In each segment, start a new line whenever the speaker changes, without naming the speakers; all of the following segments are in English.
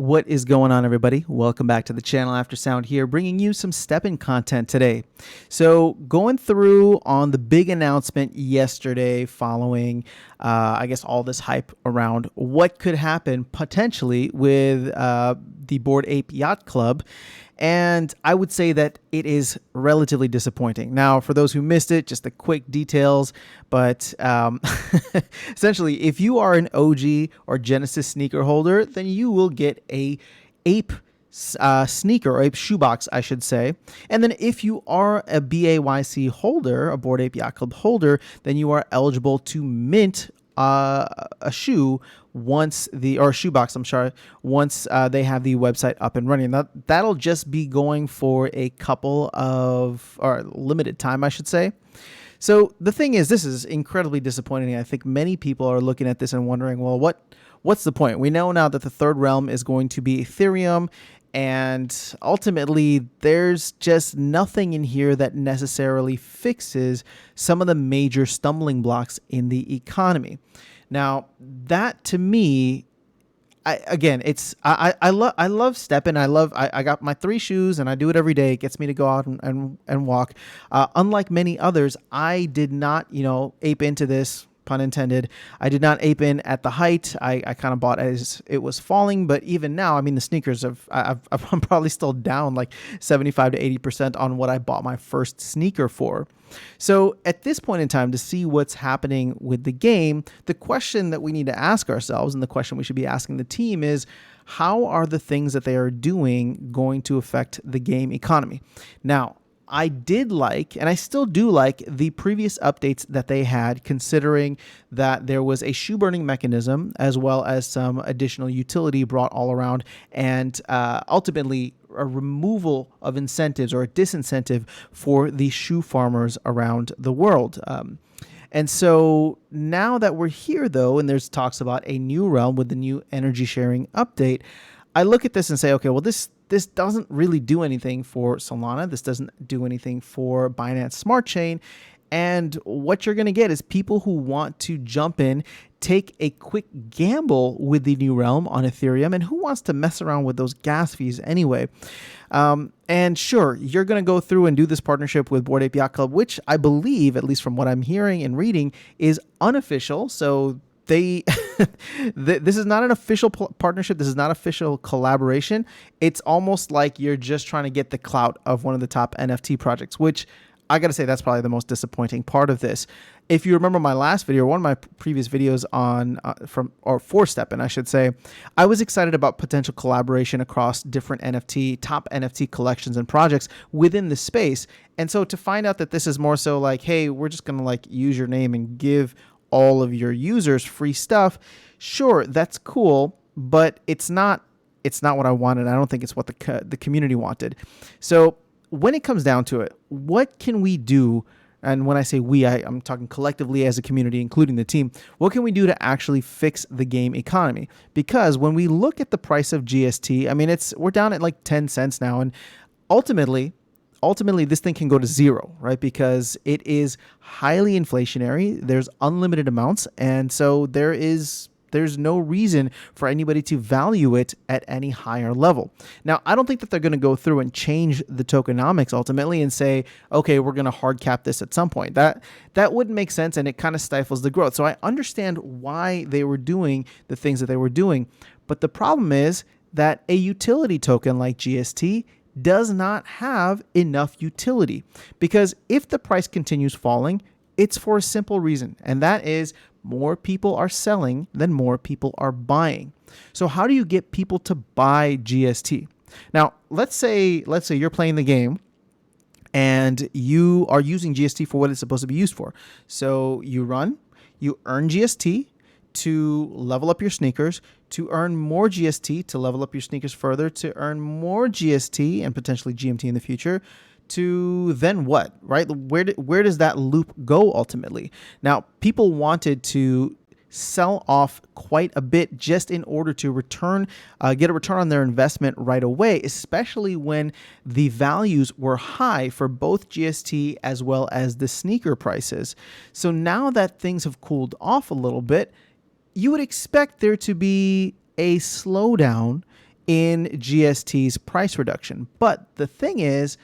What is going on, everybody? Welcome back to the channel. After Sound here, bringing you some step-in content today. So going through on the big announcement yesterday following, I guess, all this hype around what could happen potentially with the Bored Ape Yacht Club. And I would say that it is relatively disappointing. Now, for those who missed it, just the quick details. But essentially, if you are an OG or Genesis sneaker holder, then you will get a Ape sneaker, or Ape shoebox, I should say. And then if you are a BAYC holder, a Bored Ape Yacht Club holder, then you are eligible to mint a shoe once or a shoebox, I'm sorry, once they have the website up and running. That'll just be going for a couple of, or limited time, I should say. So the thing is, this is incredibly disappointing. I think many people are looking at this and wondering, well, what's the point? We know now that the third realm is going to be Ethereum, and ultimately there's just nothing in here that necessarily fixes some of the major stumbling blocks in the economy. Now, that to me, I love stepping. I got my 3 shoes and I do it every day. It gets me to go out and walk. Unlike many others, I did not, ape into this, pun intended. I did not ape in at the height. I kind of bought as it was falling, but even now, I mean, the sneakers I'm probably still down like 75 to 80% on what I bought my first sneaker for. So at this point in time, to see what's happening with the game, the question that we need to ask ourselves, and the question we should be asking the team, is how are the things that they are doing going to affect the game economy? Now, I did like, and I still do like, the previous updates that they had, considering that there was a shoe burning mechanism as well as some additional utility brought all around, and ultimately a removal of incentives or a disincentive for the shoe farmers around the world. And so now that we're here, though, and there's talks about a new realm with the new energy sharing update, I look at this and say, okay, well, this doesn't really do anything for Solana. This doesn't do anything for Binance Smart Chain. And what you're going to get is people who want to jump in, take a quick gamble with the new realm on Ethereum, and who wants to mess around with those gas fees anyway. And sure, you're going to go through and do this partnership with Bored Ape Yacht Club, which I believe, at least from what I'm hearing and reading, is unofficial. So this is not an official partnership. This is not official collaboration. It's almost like you're just trying to get the clout of one of the top NFT projects, which I got to say, that's probably the most disappointing part of this. If you remember my last video, or one of my previous videos on for Stepin, I should say, I was excited about potential collaboration across different top NFT collections and projects within the space. And so to find out that this is more so like, hey, we're just going to like use your name and give all of your users free stuff, sure, that's cool, but it's not what I wanted. I don't think it's what the community wanted. So when it comes down to it, what can we do? And when I say we, I'm talking collectively as a community, including the team. What can we do to actually fix the game economy? Because when we look at the price of GST, I mean, we're down at like 10 cents now, and ultimately this thing can go to zero, right? Because it is highly inflationary. There's unlimited amounts. And so there's no reason for anybody to value it at any higher level. Now, I don't think that they're going to go through and change the tokenomics ultimately and say, okay, we're going to hard cap this at some point. That wouldn't make sense, and it kind of stifles the growth. So I understand why they were doing the things that they were doing. But the problem is that a utility token like GST does not have enough utility, because if the price continues falling, it's for a simple reason, and that is more people are selling than more people are buying. So how do you get people to buy GST? Now, let's say you're playing the game and you are using GST for what it's supposed to be used for. So you earn GST to level up your sneakers, to earn more GST to level up your sneakers further, to earn more GST and potentially GMT in the future, to then what, right? Where does that loop go ultimately? Now, people wanted to sell off quite a bit just in order to get a return on their investment right away, especially when the values were high for both GST as well as the sneaker prices. So now that things have cooled off a little bit, you would expect there to be a slowdown in GST's price reduction. But the thing is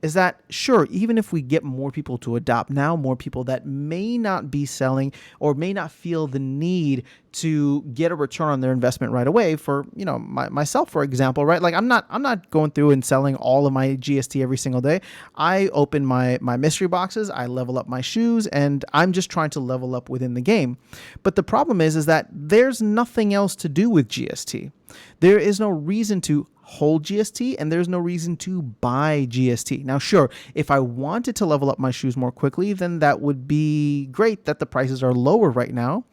that sure, even if we get more people to adopt now, more people that may not be selling or may not feel the need to get a return on their investment right away, for myself, for example, right? Like I'm not going through and selling all of my GST every single day. I open my mystery boxes, I level up my shoes, and I'm just trying to level up within the game. But the problem is that there's nothing else to do with GST. There is no reason to hold GST, and there's no reason to buy GST. Now, sure, if I wanted to level up my shoes more quickly, then that would be great that the prices are lower right now.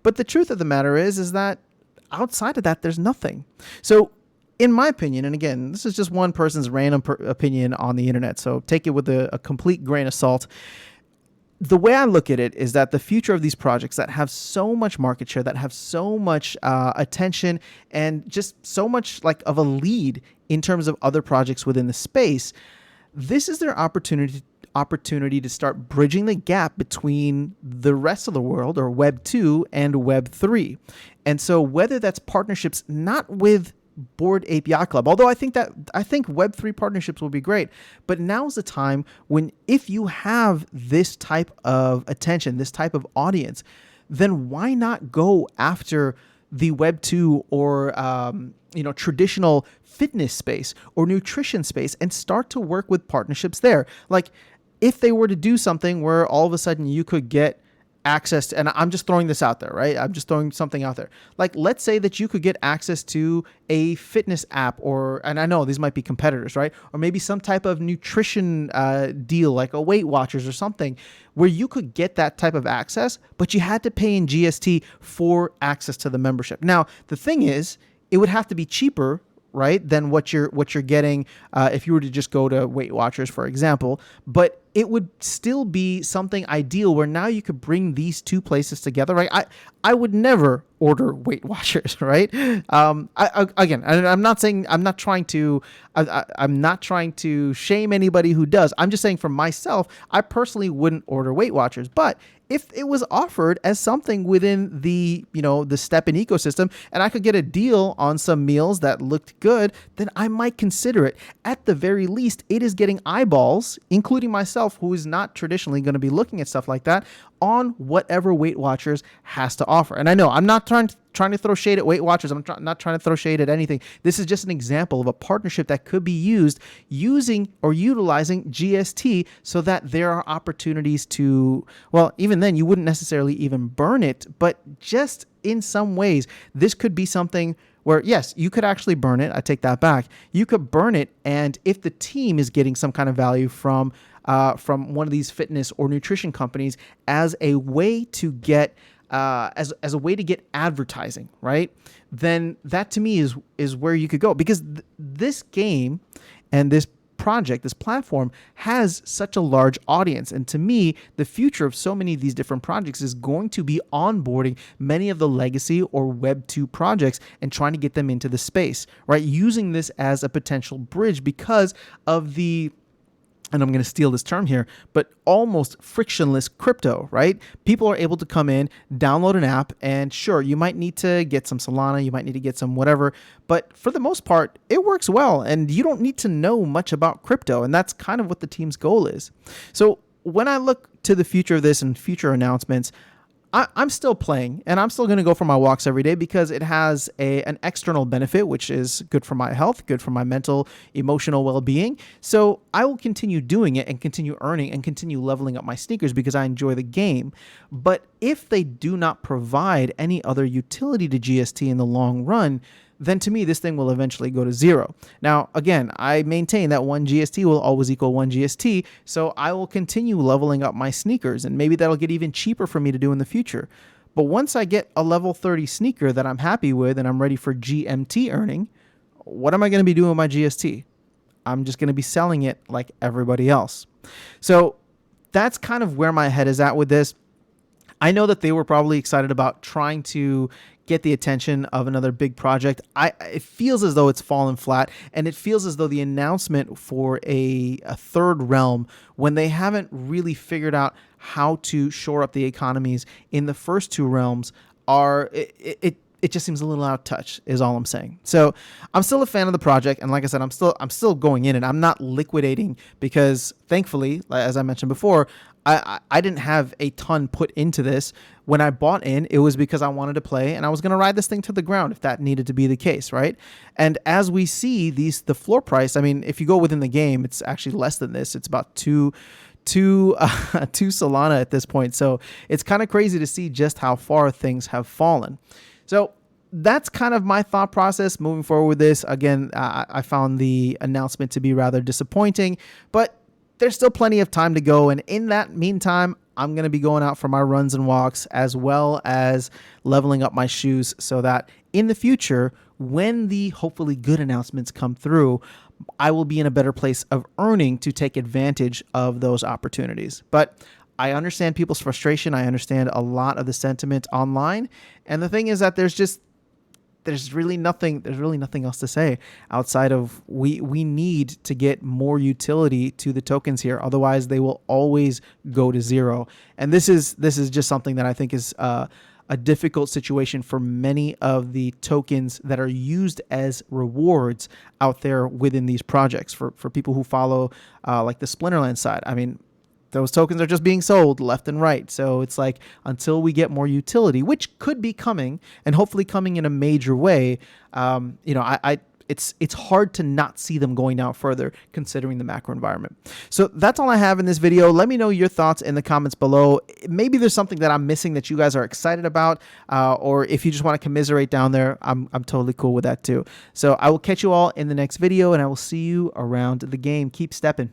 But the truth of the matter is that outside of that, there's nothing. So in my opinion, and again, this is just one person's random opinion on the internet, so take it with a complete grain of salt. The way I look at it is that the future of these projects that have so much market share, that have so much attention, and just so much like of a lead in terms of other projects within the space, this is their opportunity to start bridging the gap between the rest of the world, or Web 2 and Web 3. And so whether that's partnerships not with Board API Club, although I think Web3 partnerships will be great, but now's the time when, if you have this type of attention, this type of audience, then why not go after the Web2 or traditional fitness space or nutrition space and start to work with partnerships there? Like if they were to do something where all of a sudden you could get access to, and I'm just throwing this out there, right? I'm just throwing something out there. Like, let's say that you could get access to a fitness app, and I know these might be competitors, right? Or maybe some type of nutrition deal, like a Weight Watchers or something, where you could get that type of access, but you had to pay in GST for access to the membership. Now, the thing is, it would have to be cheaper, right, than what you're getting if you were to just go to Weight Watchers, for example. But it would still be something ideal where now you could bring these two places together, right? I would never order Weight Watchers, right? I'm not saying, I'm not trying to shame anybody who does. I'm just saying for myself, I personally wouldn't order Weight Watchers. But if it was offered as something within the STEPN ecosystem, and I could get a deal on some meals that looked good, then I might consider it. At the very least, it is getting eyeballs, including myself, who is not traditionally going to be looking at stuff like that, on whatever Weight Watchers has to offer. And I know I'm not trying to throw shade at Weight Watchers. I'm not trying to throw shade at anything. This is just an example of a partnership that could be using or utilizing GST, so that there are opportunities to, well, even then you wouldn't necessarily even burn it, but just in some ways, this could be something where, yes, you could actually burn it. I take that back. You could burn it, and if the team is getting some kind of value from one of these fitness or nutrition companies as a way to get as a way to get advertising, right? Then that to me is where you could go, because this game and this project, this platform, has such a large audience. And to me, the future of so many of these different projects is going to be onboarding many of the legacy or Web 2 projects and trying to get them into the space, right? Using this as a potential bridge because of the, and I'm going to steal this term here, but almost frictionless crypto, right? People are able to come in, download an app, and sure, you might need to get some Solana, you might need to get some whatever, but for the most part, it works well, and you don't need to know much about crypto, and that's kind of what the team's goal is. So when I look to the future of this and future announcements, I'm still playing, and I'm still going to go for my walks every day because it has an external benefit, which is good for my health, good for my mental, emotional well-being. So I will continue doing it and continue earning and continue leveling up my sneakers because I enjoy the game. But if they do not provide any other utility to GST in the long run, then to me, this thing will eventually go to zero. Now, again, I maintain that one GST will always equal one GST, so I will continue leveling up my sneakers, and maybe that'll get even cheaper for me to do in the future. But once I get a level 30 sneaker that I'm happy with and I'm ready for GMT earning, what am I going to be doing with my GST? I'm just going to be selling it like everybody else. So that's kind of where my head is at with this. I know that they were probably excited about trying to get the attention of another big project. It feels as though it's fallen flat, and it feels as though the announcement for a third realm, when they haven't really figured out how to shore up the economies in the first two realms, it it just seems a little out of touch is all I'm saying. So I'm still a fan of the project. And like I said, I'm still going in and I'm not liquidating because thankfully, as I mentioned before, I didn't have a ton put into this. When I bought in, it was because I wanted to play and I was going to ride this thing to the ground if that needed to be the case, right? And as we see the floor price, I mean, if you go within the game, it's actually less than this. It's about two Solana at this point. So it's kind of crazy to see just how far things have fallen. So that's kind of my thought process moving forward with this. Again, I found the announcement to be rather disappointing, but there's still plenty of time to go. And in that meantime, I'm going to be going out for my runs and walks as well as leveling up my shoes so that in the future, when the hopefully good announcements come through, I will be in a better place of earning to take advantage of those opportunities. But I understand people's frustration. I understand a lot of the sentiment online. And the thing is that there's really nothing else to say outside of we need to get more utility to the tokens here. Otherwise, they will always go to zero. And this is just something that I think is a difficult situation for many of the tokens that are used as rewards out there within these projects. For people who follow like the Splinterland side, I mean, those tokens are just being sold left and right. So it's like until we get more utility, which could be coming and hopefully coming in a major way, it's hard to not see them going down further considering the macro environment. So that's all I have in this video. Let me know your thoughts in the comments below. Maybe there's something that I'm missing that you guys are excited about, or if you just want to commiserate down there, I'm totally cool with that too. So I will catch you all in the next video and I will see you around the game. Keep stepping.